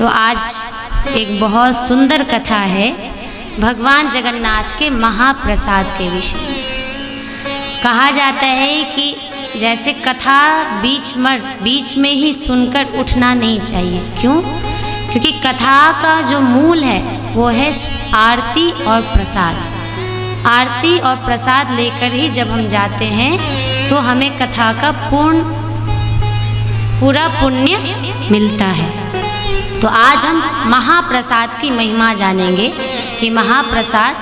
तो आज एक बहुत सुंदर कथा है भगवान जगन्नाथ के महाप्रसाद के विषय में। कहा जाता है कि जैसे कथा बीच में ही सुनकर उठना नहीं चाहिए। क्यों? क्योंकि कथा का जो मूल है वो है आरती और प्रसाद। आरती और प्रसाद लेकर ही जब हम जाते हैं तो हमें कथा का पूरा पुण्य मिलता है। तो आज हम महाप्रसाद की महिमा जानेंगे कि महाप्रसाद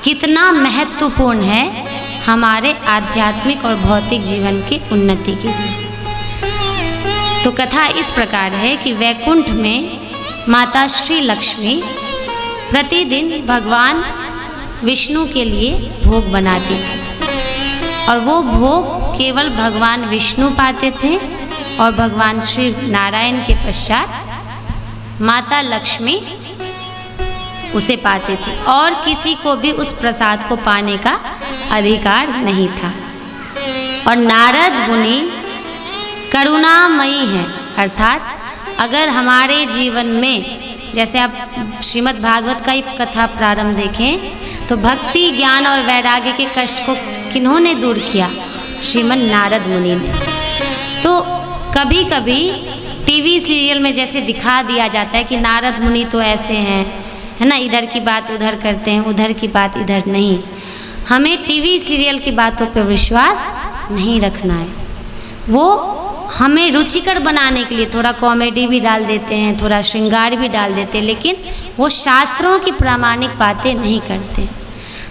कितना महत्वपूर्ण है हमारे आध्यात्मिक और भौतिक जीवन की उन्नति के लिए। तो कथा इस प्रकार है कि वैकुंठ में माता श्री लक्ष्मी प्रतिदिन भगवान विष्णु के लिए भोग बनाती थी और वो भोग केवल भगवान विष्णु पाते थे और भगवान श्री नारायण के पश्चात माता लक्ष्मी उसे पाती थी और किसी को भी उस प्रसाद को पाने का अधिकार नहीं था। और नारद मुनि करुणामयी हैं, अर्थात अगर हमारे जीवन में जैसे आप श्रीमद् भागवत का ही कथा प्रारंभ देखें तो भक्ति ज्ञान और वैराग्य के कष्ट को किन्होंने दूर किया? श्रीमद् नारद मुनि ने। तो कभी कभी टीवी सीरियल में जैसे दिखा दिया जाता है कि नारद मुनि तो ऐसे हैं, है ना, इधर की बात उधर करते हैं, उधर की बात इधर नहीं। हमें टीवी सीरियल की बातों पर विश्वास नहीं रखना है। वो हमें रुचिकर बनाने के लिए थोड़ा कॉमेडी भी डाल देते हैं, थोड़ा श्रृंगार भी डाल देते हैं, लेकिन वो शास्त्रों की प्रामाणिक बातें नहीं करते।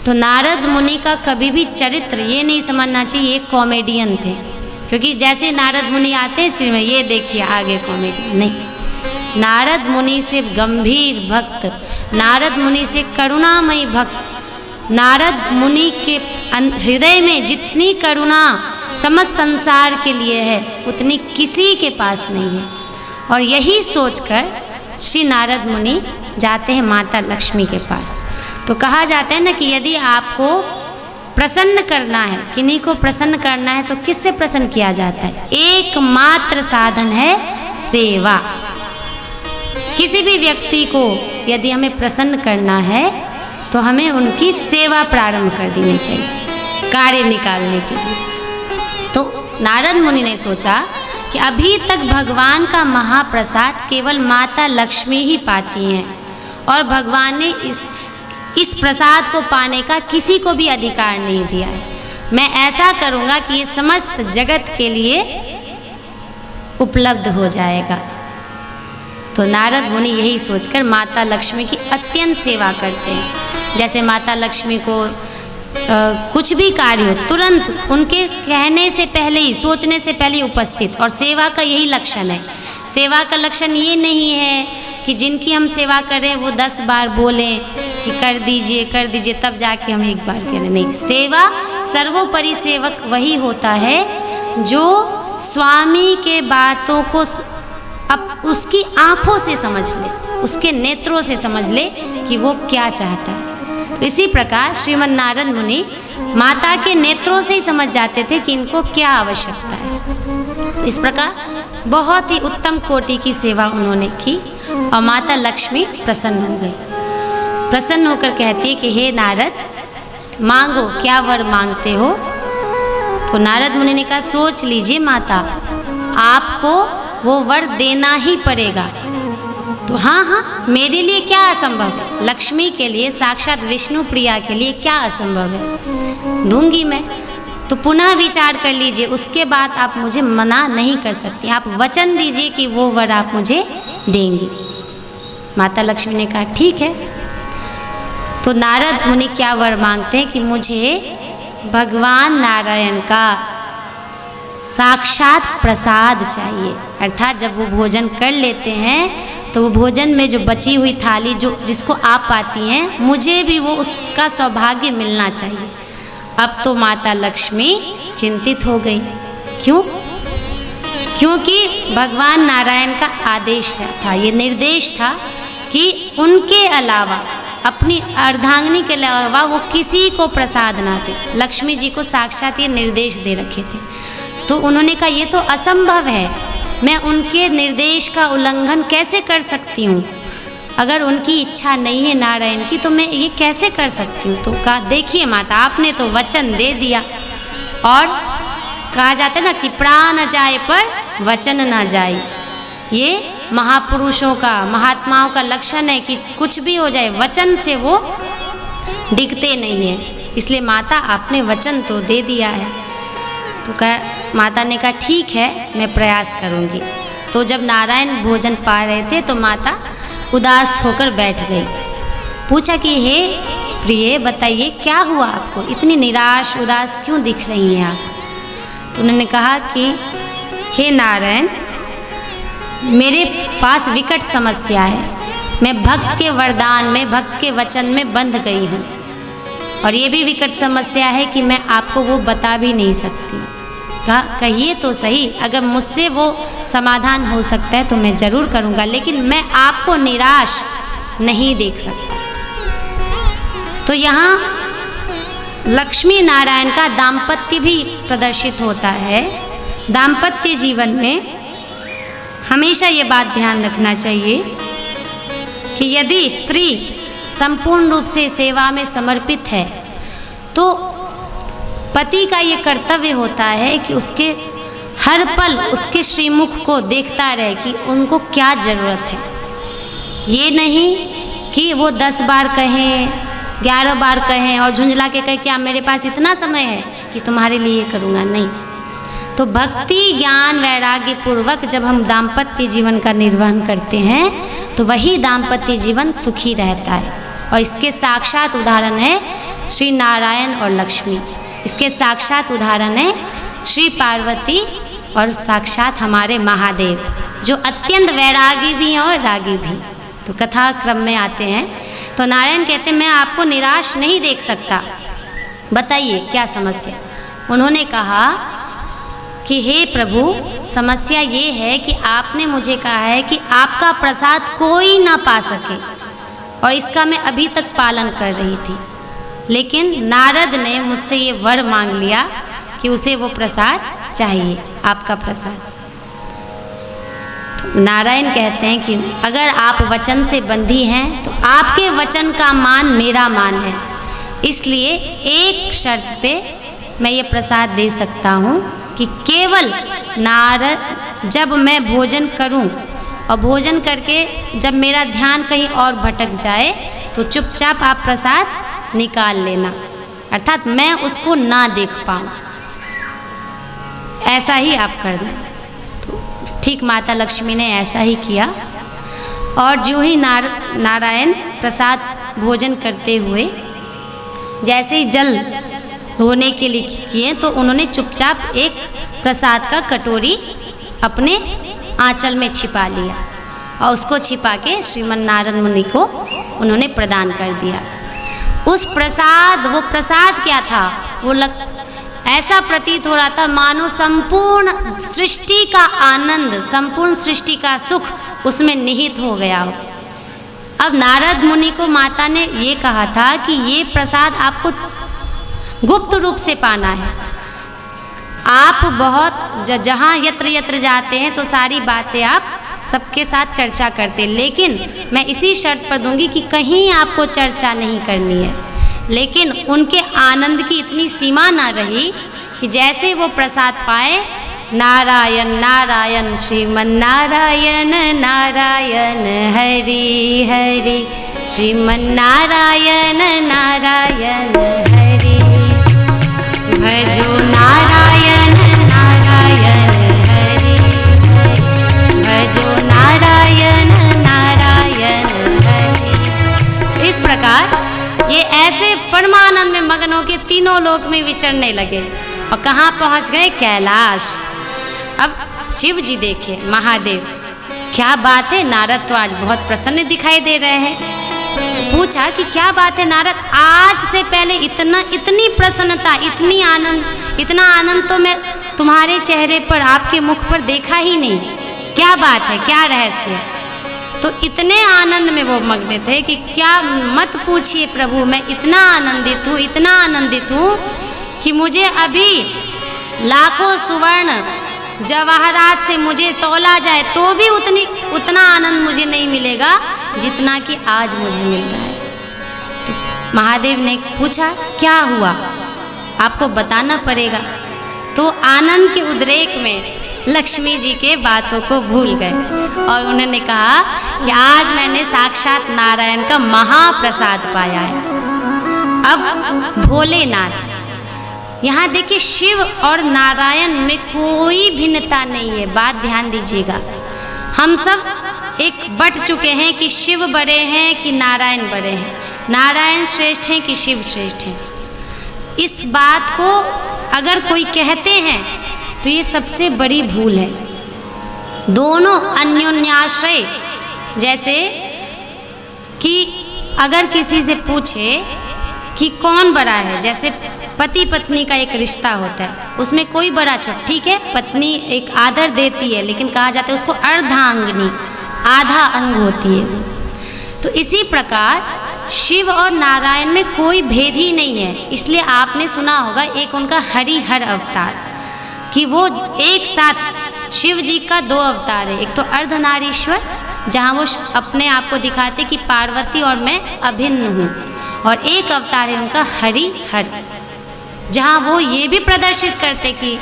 तो नारद मुनि का कभी भी चरित्र ये नहीं समझना चाहिए ये कॉमेडियन थे, क्योंकि जैसे नारद मुनि आते हैं सिर में ये देखिए आगे कॉमेडी नहीं। नारद मुनि से गंभीर भक्त, नारद मुनि से करुणामयी भक्त, नारद मुनि के हृदय में जितनी करुणा समस्त संसार के लिए है उतनी किसी के पास नहीं है। और यही सोचकर श्री नारद मुनि जाते हैं माता लक्ष्मी के पास। तो कहा जाता है ना कि यदि आपको प्रसन्न करना है, किन्हीं को प्रसन्न करना है, तो किससे प्रसन्न किया जाता है? एकमात्र साधन है सेवा। किसी भी व्यक्ति को यदि हमें प्रसन्न करना है तो हमें उनकी सेवा प्रारंभ कर देनी चाहिए कार्य निकालने के लिए। तो नारद मुनि ने सोचा कि अभी तक भगवान का महाप्रसाद केवल माता लक्ष्मी ही पाती हैं और भगवान ने इस प्रसाद को पाने का किसी को भी अधिकार नहीं दिया है। मैं ऐसा करूँगा कि ये समस्त जगत के लिए उपलब्ध हो जाएगा। तो नारद मुनि यही सोचकर माता लक्ष्मी की अत्यंत सेवा करते हैं। जैसे माता लक्ष्मी को कुछ भी कार्य हो तुरंत उनके कहने से पहले ही, सोचने से पहले ही उपस्थित। और सेवा का यही लक्षण है। सेवा का लक्षण ये नहीं है कि जिनकी हम सेवा करें वो 10 बार बोलें कि कर दीजिए तब जाके हम एक बार करें। नहीं, सेवा सर्वोपरि सेवक वही होता है जो स्वामी के बातों को अब उसकी आँखों से समझ ले, उसके नेत्रों से समझ ले कि वो क्या चाहता है। तो इसी प्रकार श्रीमद् नारद मुनि माता के नेत्रों से ही समझ जाते थे कि इनको क्या आवश्यकता है। तो इस प्रकार बहुत ही उत्तम कोटि की सेवा उन्होंने की और माता लक्ष्मी प्रसन्न हो गई। प्रसन्न होकर कहती है कि हे नारद, मांगो, क्या वर मांगते हो? तो नारद मुनि ने कहा सोच लीजिए माता, आपको वो वर देना ही पड़ेगा। तो हाँ, मेरे लिए क्या असंभव है? लक्ष्मी के लिए, साक्षात विष्णु प्रिया के लिए क्या असंभव है? दूंगी मैं। तो पुनः विचार कर लीजिए, उसके बाद आप मुझे मना नहीं कर सकती। आप वचन दीजिए कि वो वर आप मुझे देंगी। माता लक्ष्मी ने कहा ठीक है। तो नारद मुनि क्या वर मांगते हैं कि मुझे भगवान नारायण का साक्षात प्रसाद चाहिए। अर्थात जब वो भोजन कर लेते हैं तो वो भोजन में जो बची हुई थाली जिसको आप पाती हैं, मुझे भी वो उसका सौभाग्य मिलना चाहिए। अब तो माता लक्ष्मी चिंतित हो गई। क्यों? क्योंकि भगवान नारायण का आदेश था, ये निर्देश था कि उनके अलावा, अपनी अर्धांगिनी के अलावा वो किसी को प्रसाद ना दे। लक्ष्मी जी को साक्षात ये निर्देश दे रखे थे। तो उन्होंने कहा ये तो असंभव है मैं उनके निर्देश का उल्लंघन कैसे कर सकती हूँ? अगर उनकी इच्छा नहीं है नारायण की तो मैं ये कैसे कर सकती हूँ? तो कहा देखिए माता, आपने तो वचन दे दिया, और कहा जाता है ना कि प्राण जाए पर वचन ना जाए। ये महापुरुषों का, महात्माओं का लक्षण है कि कुछ भी हो जाए वचन से वो डिगते नहीं है। इसलिए माता आपने वचन तो दे दिया है। तो माता ने कहा ठीक है, मैं प्रयास करूँगी। तो जब नारायण भोजन पा रहे थे तो माता उदास होकर बैठ गई। पूछा कि हे प्रिय, बताइए क्या हुआ आपको, इतनी निराश उदास क्यों दिख रही हैं आप? तो उन्होंने कहा कि हे नारायण, मेरे पास विकट समस्या है। मैं भक्त के वरदान में, भक्त के वचन में बंध गई हूँ, और ये भी विकट समस्या है कि मैं आपको वो बता भी नहीं सकती। कहा कहिए तो सही, अगर मुझसे वो समाधान हो सकता है तो मैं ज़रूर करूँगा, लेकिन मैं आपको निराश नहीं देख सकता। तो यहाँ लक्ष्मी नारायण का दाम्पत्य भी प्रदर्शित होता है। दाम्पत्य जीवन में हमेशा ये बात ध्यान रखना चाहिए कि यदि स्त्री संपूर्ण रूप से सेवा में समर्पित है तो पति का ये कर्तव्य होता है कि उसके हर पल उसके श्रीमुख को देखता रहे कि उनको क्या ज़रूरत है। ये नहीं कि वो 10 बार कहें, 11 बार कहें और झुंझला के कहें क्या मेरे पास इतना समय है कि तुम्हारे लिए करूँगा, नहीं। तो भक्ति ज्ञान वैराग्य पूर्वक जब हम दाम्पत्य जीवन का निर्वहन करते हैं तो वही दाम्पत्य जीवन सुखी रहता है। और इसके साक्षात उदाहरण है श्री नारायण और लक्ष्मी। इसके साक्षात उदाहरण है श्री पार्वती और साक्षात हमारे महादेव, जो अत्यंत वैरागी भी हैं और रागी भी। तो कथा क्रम में आते हैं तो नारायण कहते हैं मैं आपको निराश नहीं देख सकता, बताइए क्या समस्या। उन्होंने कहा कि हे प्रभु, समस्या ये है कि आपने मुझे कहा है कि आपका प्रसाद कोई ना पा सके, और इसका मैं अभी तक पालन कर रही थी। लेकिन नारद ने मुझसे ये वर मांग लिया कि उसे वो प्रसाद चाहिए, आपका प्रसाद। तो नारायण कहते हैं कि अगर आप वचन से बंधी हैं तो आपके वचन का मान मेरा मान है, इसलिए एक शर्त पे मैं ये प्रसाद दे सकता हूँ कि केवल नारद जब मैं भोजन करूँ और भोजन करके जब मेरा ध्यान कहीं और भटक जाए तो चुपचाप आप प्रसाद निकाल लेना, अर्थात मैं उसको ना देख पाऊँ, ऐसा ही आप कर दें। तो ठीक माता लक्ष्मी ने ऐसा ही किया, और जो ही नारायण प्रसाद भोजन करते हुए जैसे ही जल धोने के लिए किए तो उन्होंने चुपचाप एक प्रसाद का कटोरी अपने आंचल में छिपा लिया और उसको छिपा के श्रीमन नारायण मुनि को उन्होंने प्रदान कर दिया। उस प्रसाद, वो प्रसाद क्या था, वो ऐसा प्रतीत हो रहा था मानो संपूर्ण सृष्टि का आनंद, संपूर्ण सृष्टि का सुख उसमें निहित हो गया हो। अब नारद मुनि को माता ने ये कहा था कि ये प्रसाद आपको गुप्त रूप से पाना है। आप बहुत जहाँ यत्र यत्र जाते हैं तो सारी बातें आप सबके साथ चर्चा करते, लेकिन मैं इसी शर्त पर दूंगी कि कहीं आपको चर्चा नहीं करनी है। लेकिन उनके आनंद की इतनी सीमा ना रही कि जैसे वो प्रसाद पाए, नारायण नारायण श्रीमन नारायण नारायण हरि हरि, श्रीमन नारायण नारायण हरि, भजो नारायण नारायण हरि, भजो नारायण नारायण हरि। इस प्रकार ये ऐसे परमानंद में मगन होकर तीनों लोक में विचरने लगे और कहाँ पहुँच गए, कैलाश। अब शिव जी देखे, महादेव, क्या बात है, नारद तो आज बहुत प्रसन्न दिखाई दे रहे हैं। पूछा कि क्या बात है नारद, आज से पहले इतनी प्रसन्नता, इतना आनंद तो मैं तुम्हारे चेहरे पर, आपके मुख पर देखा ही नहीं, क्या बात है, क्या रहस्य है। तो इतने आनंद में वो मग्न थे कि क्या मत पूछिए प्रभु, मैं इतना आनंदित हूँ कि मुझे अभी लाखों सुवर्ण जवाहरात से मुझे तौला जाए तो भी उतना आनंद मुझे नहीं मिलेगा जितना कि आज मुझे मिल रहा है। तो महादेव ने पूछा क्या हुआ, आपको बताना पड़ेगा। तो आनंद के उद्रेक में लक्ष्मी जी के बातों को भूल गए और उन्होंने कहा कि आज मैंने साक्षात नारायण का महाप्रसाद पाया है। अब भोलेनाथ, यहाँ देखिए शिव और नारायण में कोई भिन्नता नहीं है, बात ध्यान दीजिएगा। हम सब एक बट चुके हैं कि शिव बड़े हैं कि नारायण बड़े हैं, नारायण श्रेष्ठ हैं कि शिव श्रेष्ठ हैं। इस बात को अगर कोई कहते हैं तो ये सबसे बड़ी भूल है। दोनों अन्योन्याश्रय, जैसे कि अगर किसी से पूछे कि कौन बड़ा है, जैसे पति पत्नी का एक रिश्ता होता है, उसमें कोई बड़ा छोटा, ठीक है पत्नी एक आदर देती है, लेकिन कहा जाता है उसको अर्धांगिनी, आधा अंग होती है। तो इसी प्रकार शिव और नारायण में कोई भेद ही नहीं है। इसलिए आपने सुना होगा एक उनका हरिहर अवतार, कि वो एक साथ शिव जी का दो अवतार है, एक तो अर्धनारीश्वर जहाँ वो अपने आप को दिखाते कि पार्वती और मैं अभिन्न हूँ, और एक अवतार है उनका हरिहर, जहाँ वो ये भी प्रदर्शित करते कि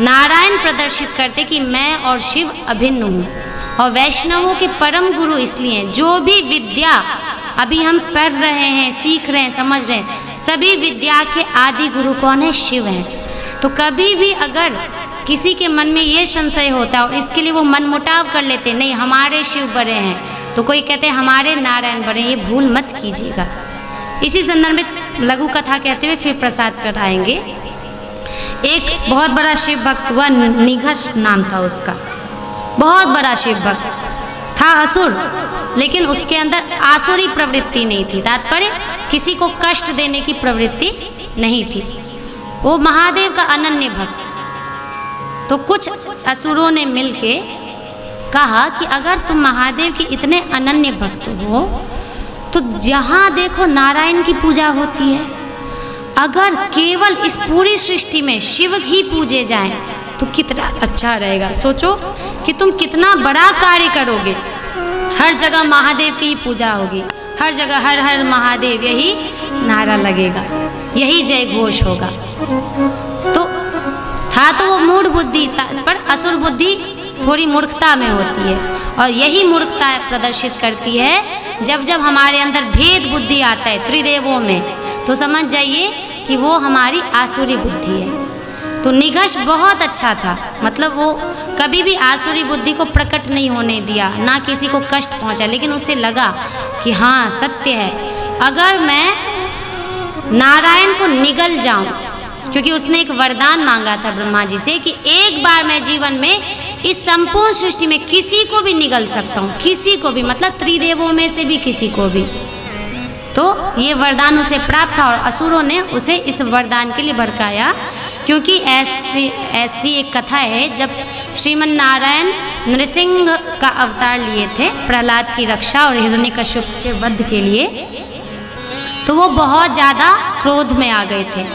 नारायण प्रदर्शित करते कि मैं और शिव अभिन्न हूँ। और वैष्णवों के परम गुरु इसलिए हैं, जो भी विद्या अभी हम पढ़ रहे हैं, सीख रहे हैं, समझ रहे हैं, सभी विद्या के आदि गुरु कौन है? शिव हैं। तो कभी भी अगर किसी के मन में ये संशय होता है और इसके लिए वो मनमुटाव कर लेते नहीं हमारे शिव बड़े हैं, तो कोई कहते हैं हमारे नारायण बड़े हैं, ये भूल मत कीजिएगा। इसी संदर्भ में लघु कथा कहते हुए फिर प्रसाद कराएंगे। एक बहुत बड़ा शिव भक्त हुआ, निघष नाम था उसका, बहुत बड़ा शिव भक्त था, असुर, लेकिन उसके अंदर आसुरी प्रवृत्ति नहीं थी, तात्पर्य किसी को कष्ट देने की प्रवृत्ति नहीं थी। वो महादेव का अनन्य भक्त। तो कुछ असुरों ने मिलके कहा कि अगर तुम महादेव के इतने अनन्य भक्त हो तो जहाँ देखो नारायण की पूजा होती है, अगर केवल इस पूरी सृष्टि में शिव ही पूजे जाएं तो कितना अच्छा रहेगा। सोचो कि तुम कितना बड़ा कार्य करोगे, हर जगह महादेव की ही पूजा होगी, हर जगह हर हर महादेव यही नारा लगेगा, यही जय घोष होगा। तो था तो वो मूढ़ बुद्धि, पर असुर बुद्धि थोड़ी मूर्खता में होती है, और यही मूर्खता प्रदर्शित करती है जब जब हमारे अंदर भेद बुद्धि आता है त्रिदेवों में, तो समझ जाइए कि वो हमारी आसुरी बुद्धि है। तो निघष बहुत अच्छा था, मतलब वो कभी भी आसुरी बुद्धि को प्रकट नहीं होने दिया, ना किसी को कष्ट पहुंचा, लेकिन उसे लगा कि हाँ सत्य है, अगर मैं नारायण को निगल जाऊं, क्योंकि उसने एक वरदान मांगा था ब्रह्मा जी से कि एक बार मैं जीवन में इस संपूर्ण सृष्टि में किसी को भी निगल सकता हूँ, किसी को भी, मतलब त्रिदेवों में से भी किसी को भी। तो ये वरदान उसे प्राप्त था और असुरों ने उसे इस वरदान के लिए भड़काया, क्योंकि ऐसी एक कथा है जब श्रीमन नारायण नृसिंह का अवतार लिए थे प्रहलाद की रक्षा और हिरण्यकश्यप के वध के लिए, तो वो बहुत ज़्यादा क्रोध में आ गए थे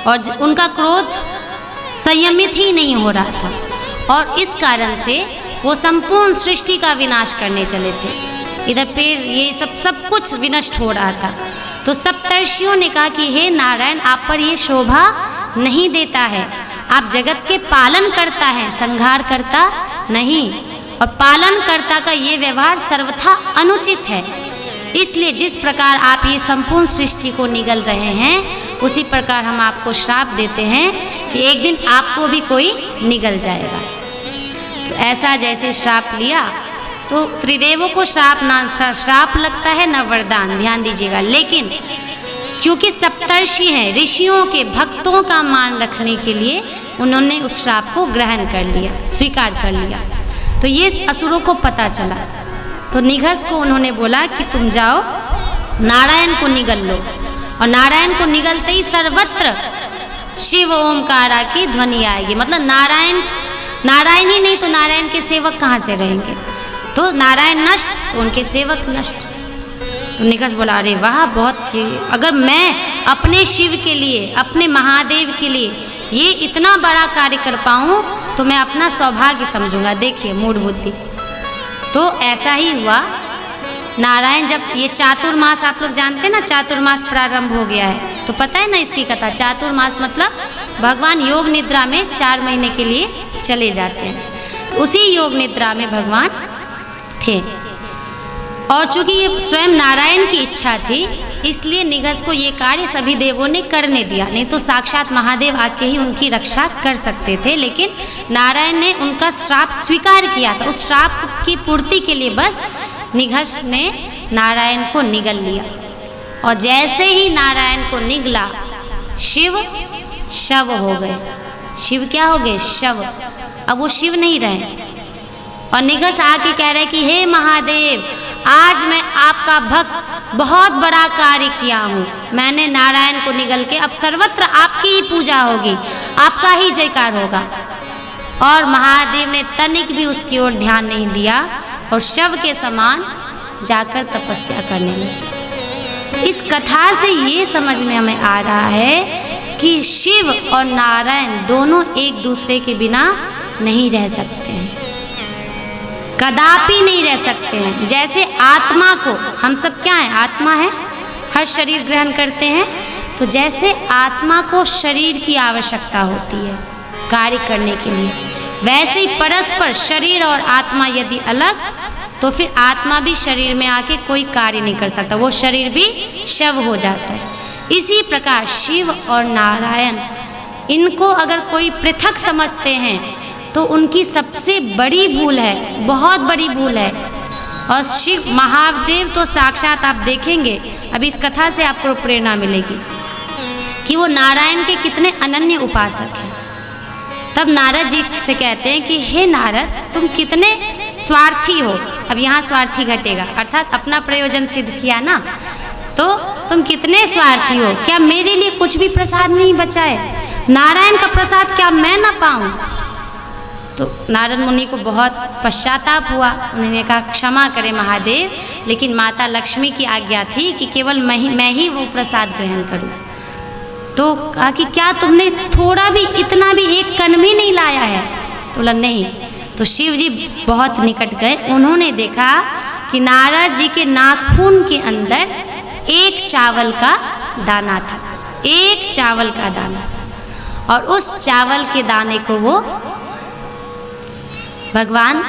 और उनका क्रोध संयमित ही नहीं हो रहा था, और इस कारण से वो संपूर्ण सृष्टि का विनाश करने चले थे। इधर पेड़ ये सब कुछ विनष्ट हो रहा था। तो सप्तर्षियों ने कहा कि हे नारायण, आप पर ये शोभा नहीं देता है, आप जगत के पालन करता है, संहार करता नहीं, और पालन करता का ये व्यवहार सर्वथा अनुचित है। इसलिए जिस प्रकार आप ये संपूर्ण सृष्टि को निगल रहे हैं, उसी प्रकार हम आपको श्राप देते हैं कि एक दिन आपको भी कोई निगल जाएगा। तो ऐसा जैसे श्राप लिया, तो त्रिदेवों को श्राप लगता है न वरदान, ध्यान दीजिएगा। लेकिन क्योंकि सप्तर्षि हैं, ऋषियों के भक्तों का मान रखने के लिए उन्होंने उस श्राप को ग्रहण कर लिया, स्वीकार कर लिया। तो ये असुरों को पता चला, तो निघष को उन्होंने बोला कि तुम जाओ नारायण को निगल लो, और नारायण को निगलते ही सर्वत्र शिव ओमकारा की ध्वनि आएगी। मतलब नारायण ही नहीं तो नारायण के सेवक कहाँ से रहेंगे? तो नारायण नष्ट तो उनके सेवक नष्ट। तो निघष बोला अरे वाह, बहुत अगर मैं अपने शिव के लिए, अपने महादेव के लिए ये इतना बड़ा कार्य कर पाऊँ तो मैं अपना सौभाग्य समझूंगा। देखिए मूढ़ बुद्धि। तो ऐसा ही हुआ। नारायण जब ये चातुर्मास, आप लोग जानते हैं ना, चातुर्मास प्रारंभ हो गया है, तो पता है ना इसकी कथा। चातुर्मास मतलब भगवान योग निद्रा में 4 महीने के लिए चले जाते हैं। उसी योग निद्रा में भगवान थे, और चूंकि ये स्वयं नारायण की इच्छा थी, इसलिए निगस को ये कार्य सभी देवों ने करने दिया। नहीं तो साक्षात महादेव आके ही उनकी रक्षा कर सकते थे, लेकिन नारायण ने उनका श्राप स्वीकार किया था। उस श्राप की पूर्ति के लिए बस निघस ने नारायण को निगल लिया, और जैसे ही नारायण को निगला, शिव शव हो गए। शिव क्या हो गए? शव। अब वो शिव नहीं रहे, और निघस आके कह रहे कि हे महादेव, आज मैं आपका भक्त बहुत बड़ा कार्य किया हूँ। मैंने नारायण को निगल के, अब सर्वत्र आपकी ही पूजा होगी, आपका ही जयकार होगा। और महादेव ने तनिक भी उसकी ओर ध्यान नहीं दिया, और शव के समान जाकर तपस्या करने लगे। इस कथा से ये समझ में हमें आ रहा है कि शिव और नारायण दोनों एक दूसरे के बिना नहीं रह सकते हैं, कदापि नहीं रह सकते हैं। जैसे आत्मा को, हम सब क्या है? आत्मा है, हर शरीर ग्रहण करते हैं। तो जैसे आत्मा को शरीर की आवश्यकता होती है कार्य करने के लिए, वैसे ही परस्पर शरीर और आत्मा यदि अलग, तो फिर आत्मा भी शरीर में आके कोई कार्य नहीं कर सकता, वो शरीर भी शव हो जाता है। इसी प्रकार शिव और नारायण, इनको अगर कोई पृथक समझते हैं तो उनकी सबसे बड़ी भूल है, बहुत बड़ी भूल है। और शिव महादेव तो साक्षात आप देखेंगे, अब इस कथा से आपको प्रेरणा मिलेगी कि वो नारायण के कितने अनन्य उपासक हैं। तब नारद जी से कहते हैं कि हे नारद, तुम कितने स्वार्थी हो। अब यहाँ स्वार्थी घटेगा, अर्थात अपना प्रयोजन सिद्ध किया ना, तो तुम कितने स्वार्थी हो। क्या मेरे लिए कुछ भी प्रसाद नहीं बचा है? नारायण का प्रसाद क्या मैं ना पाऊँ? तो नारद मुनि को बहुत पश्चाताप हुआ। उन्होंने कहा क्षमा करें महादेव, लेकिन माता लक्ष्मी की आज्ञा थी कि केवल मैं ही वो प्रसाद ग्रहण करूं। तो कहा कि क्या तुमने थोड़ा भी, इतना भी, एक कण भी नहीं लाया है? तो बोला नहीं। तो शिव जी बहुत निकट गए, उन्होंने देखा कि नारद जी के नाखून के अंदर एक चावल का दाना था, एक चावल का दाना, और उस चावल के दाने को वो भगवान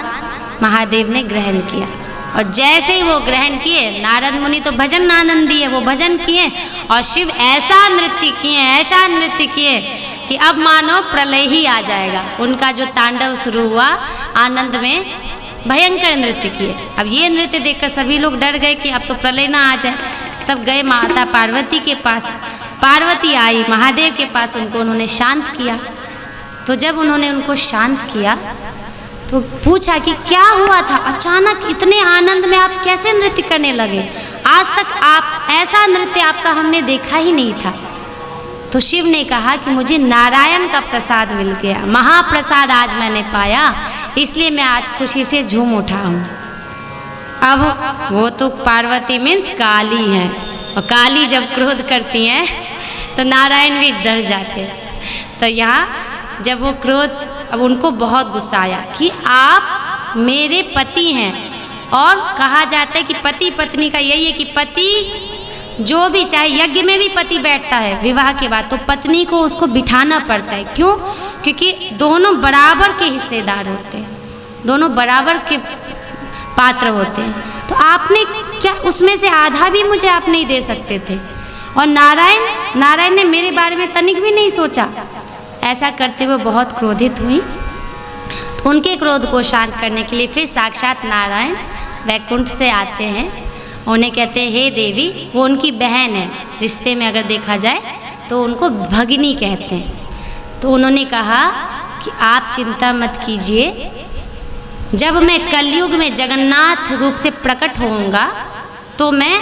महादेव ने ग्रहण किया। और जैसे ही वो ग्रहण किए, नारद मुनि तो भजन आनंदी है, वो भजन किए, और शिव ऐसा नृत्य किए, ऐसा नृत्य किए कि अब मानो प्रलय ही आ जाएगा। उनका जो तांडव शुरू हुआ, आनंद में भयंकर नृत्य किए। अब ये नृत्य देखकर सभी लोग डर गए कि अब तो प्रलय ना आ जाए। सब गए माता पार्वती के पास, पार्वती आई महादेव के पास, उन्होंने शांत किया। तो जब उन्होंने उनको शांत किया तो पूछा कि क्या हुआ था, अचानक इतने आनंद में आप कैसे नृत्य करने लगे? आज तक आप ऐसा नृत्य आपका हमने देखा ही नहीं था। तो शिव ने कहा कि मुझे नारायण का प्रसाद मिल गया, महाप्रसाद आज मैंने पाया, इसलिए मैं आज खुशी से झूम उठा हूँ। अब वो तो पार्वती मीन्स काली है, और काली जब क्रोध करती हैं तो नारायण भी डर जाते हैं। तो यहाँ जब वो क्रोध, अब उनको बहुत गुस्सा आया कि आप मेरे पति हैं, और कहा जाता है कि पति पत्नी का यही है कि पति जो भी चाहे, यज्ञ में भी पति बैठता है विवाह के बाद, तो पत्नी को उसको बिठाना पड़ता है। क्यों? क्योंकि दोनों बराबर के हिस्सेदार होते हैं, दोनों बराबर के पात्र होते हैं। तो आपने क्या, उसमें से आधा भी मुझे आप नहीं दे सकते थे? और नारायण ने मेरे बारे में तनिक भी नहीं सोचा। ऐसा करते हुए बहुत क्रोधित हुई। तो उनके क्रोध को शांत करने के लिए फिर साक्षात नारायण वैकुंठ से आते हैं। उन्हें कहते हैं हे देवी, वो उनकी बहन है, रिश्ते में अगर देखा जाए तो उनको भगिनी कहते हैं। तो उन्होंने कहा कि आप चिंता मत कीजिए, जब मैं कलयुग में जगन्नाथ रूप से प्रकट होऊंगा तो मैं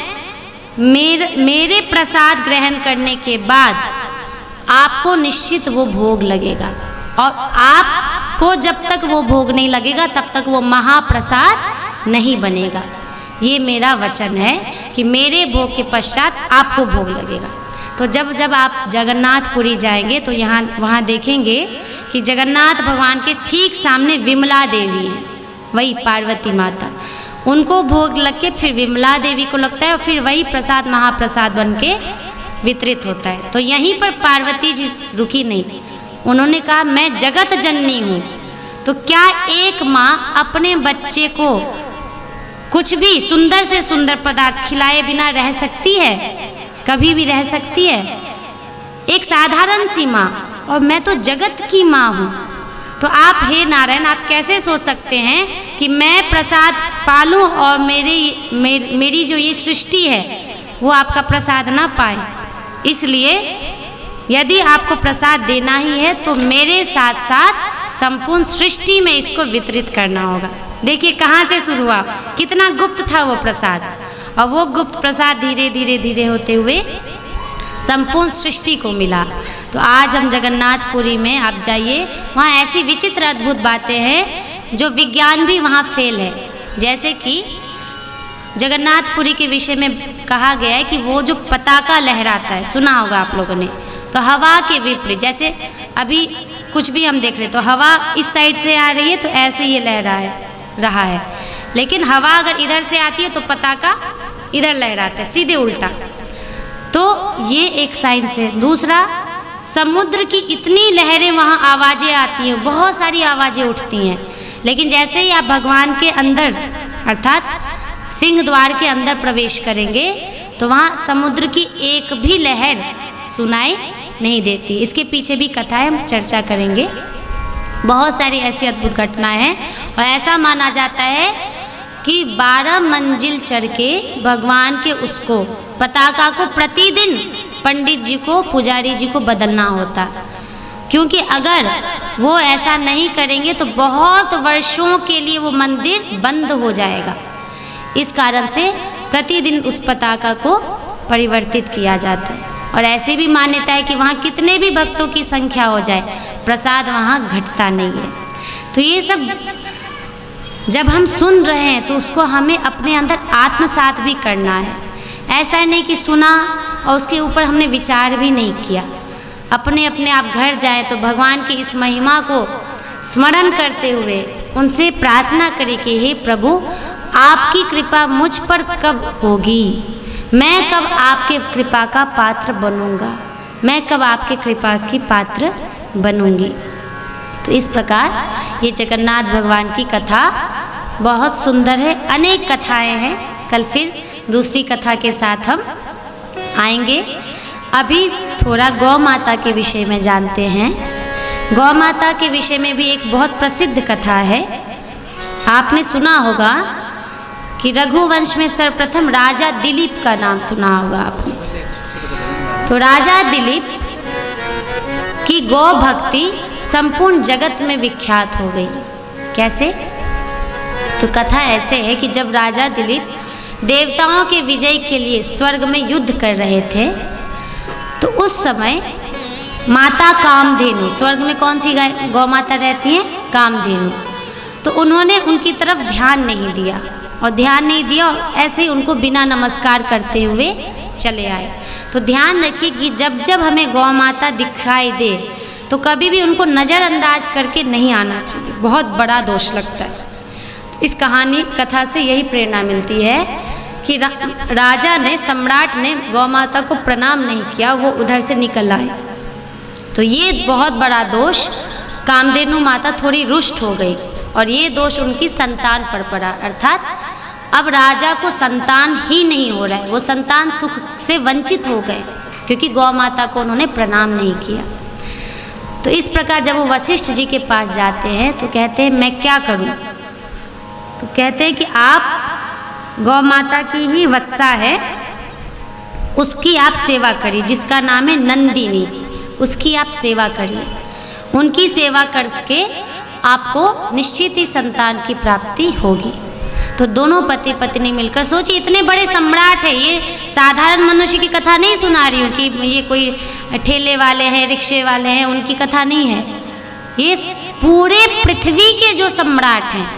मेरे प्रसाद ग्रहण करने के बाद आपको निश्चित वो भोग लगेगा, और आपको जब तक वो भोग नहीं लगेगा तब तक वो महाप्रसाद नहीं बनेगा। ये मेरा वचन है कि मेरे भोग के पश्चात आपको भोग लगेगा। तो जब जब आप जगन्नाथपुरी जाएंगे तो वहाँ देखेंगे कि जगन्नाथ भगवान के ठीक सामने विमला देवी है, वही पार्वती माता। उनको भोग लग के फिर विमला देवी को लगता है और फिर वही प्रसाद महाप्रसाद बन के वितरित होता है। तो यहीं पर पार्वती जी रुकी नहीं, उन्होंने कहा मैं जगत जननी हूँ। तो क्या एक माँ अपने बच्चे को कुछ भी सुंदर से सुंदर पदार्थ खिलाए बिना रह सकती है? कभी भी रह सकती है? एक साधारण सी माँ, और मैं तो जगत की माँ हूँ। तो आप हे नारायण, आप कैसे सोच सकते हैं कि मैं प्रसाद पालूँ और मेरी जो ये सृष्टि है वो आपका प्रसाद ना पाए? इसलिए यदि आपको प्रसाद देना ही है तो मेरे साथ साथ संपूर्ण सृष्टि में इसको वितरित करना होगा। देखिए कहाँ से शुरू हुआ, कितना गुप्त था वो प्रसाद, और वो गुप्त प्रसाद धीरे धीरे धीरे होते हुए संपूर्ण सृष्टि को मिला। तो आज हम जगन्नाथपुरी में आप जाइए, वहाँ ऐसी विचित्र अद्भुत बातें हैं जो विज्ञान भी वहाँ फेल है। जैसे कि जगन्नाथपुरी के विषय में कहा गया है कि वो जो पताका लहराता है, सुना होगा आप लोगों ने, तो हवा के विपरीत, जैसे अभी कुछ भी हम देख रहे तो हवा इस साइड से आ रही है तो ऐसे ये लहरा रहा है, लेकिन हवा अगर इधर से आती है तो पताका इधर लहराता है, सीधे उल्टा। तो ये एक साइंस है। दूसरा, समुद्र की इतनी लहरें वहाँ आवाज़ें आती हैं, बहुत सारी आवाज़ें उठती हैं, लेकिन जैसे ही आप भगवान के अंदर अर्थात सिंह द्वार के अंदर प्रवेश करेंगे तो वहाँ समुद्र की एक भी लहर सुनाई नहीं देती। इसके पीछे भी कथाएं हम चर्चा करेंगे। बहुत सारी ऐसी अद्भुत घटनाएं हैं, और ऐसा माना जाता है कि 12 मंजिल चढ़ के भगवान के उसको पताका को प्रतिदिन पंडित जी को, पुजारी जी को बदलना होता, क्योंकि अगर वो ऐसा नहीं करेंगे तो बहुत वर्षों के लिए वो मंदिर बंद हो जाएगा। इस कारण से प्रतिदिन उस पताका को परिवर्तित किया जाता है। और ऐसे भी मान्यता है कि वहाँ कितने भी भक्तों की संख्या हो जाए, प्रसाद वहाँ घटता नहीं है। तो ये सब जब हम सुन रहे हैं तो उसको हमें अपने अंदर आत्मसात भी करना है। ऐसा नहीं कि सुना और उसके ऊपर हमने विचार भी नहीं किया। अपने अपने आप घर जाएं तो भगवान की इस महिमा को स्मरण करते हुए उनसे प्रार्थना करें कि हे प्रभु, आपकी कृपा मुझ पर कब होगी, मैं कब आपके कृपा का पात्र बनूंगा, मैं कब आपके कृपा की पात्र बनूंगी। तो इस प्रकार ये जगन्नाथ भगवान की कथा बहुत सुंदर है। अनेक कथाएं हैं, कल फिर दूसरी कथा के साथ हम आएंगे। अभी थोड़ा गौ माता के विषय में जानते हैं। गौ माता के विषय में भी एक बहुत प्रसिद्ध कथा है। आपने सुना होगा कि रघुवंश में सर्वप्रथम राजा दिलीप का नाम सुना होगा आपने। तो राजा दिलीप की गौ भक्ति संपूर्ण जगत में विख्यात हो गई। कैसे? तो कथा ऐसे है कि जब राजा दिलीप देवताओं के विजय के लिए स्वर्ग में युद्ध कर रहे थे तो उस समय माता कामधेनु, स्वर्ग में कौन सी गौ माता रहती है? कामधेनु। तो उन्होंने उनकी तरफ ध्यान नहीं दिया, और ध्यान नहीं दिया और ऐसे ही उनको बिना नमस्कार करते हुए चले आए। तो ध्यान रखिए कि जब जब हमें गौ माता दिखाई दे तो कभी भी उनको नज़रअंदाज करके नहीं आना चाहिए, बहुत बड़ा दोष लगता है। इस कहानी कथा से यही प्रेरणा मिलती है कि राजा ने, सम्राट ने गौ माता को प्रणाम नहीं किया, वो उधर से निकल आए। तो ये बहुत बड़ा दोष, कामधेनु माता थोड़ी रुष्ट हो गई और ये दोष उनकी संतान पर पड़ा। अर्थात अब राजा को संतान ही नहीं हो रहा है, वो संतान सुख से वंचित हो गए क्योंकि गौ माता को उन्होंने प्रणाम नहीं किया। तो इस प्रकार जब वो वशिष्ठ जी के पास जाते हैं तो कहते हैं मैं क्या करूं? तो कहते हैं कि आप गौ माता की ही वत्सा है, उसकी आप सेवा करिए, जिसका नाम है नंदिनी, उसकी आप सेवा करिए। उनकी सेवा करके आपको निश्चित ही संतान की प्राप्ति होगी। तो दोनों पति पत्नी मिलकर, सोचिए इतने बड़े सम्राट है, ये साधारण मनुष्य की कथा नहीं सुना रही हूँ कि ये कोई ठेले वाले हैं, रिक्शे वाले हैं, उनकी कथा नहीं है। ये पूरे पृथ्वी के जो सम्राट हैं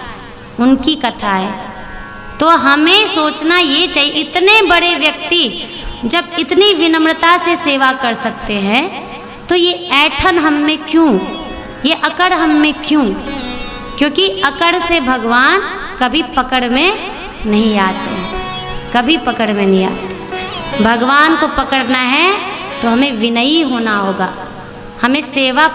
उनकी कथा है। तो हमें सोचना ये चाहिए, इतने बड़े व्यक्ति जब इतनी विनम्रता से सेवा कर सकते हैं तो ये ऐठन हम में क्यों, ये अकड़ हम में क्यों? क्योंकि अकड़ से भगवान कभी पकड़ में नहीं आते, कभी पकड़ में नहीं आते। भगवान को पकड़ना है तो हमें विनयी होना होगा, हमें सेवा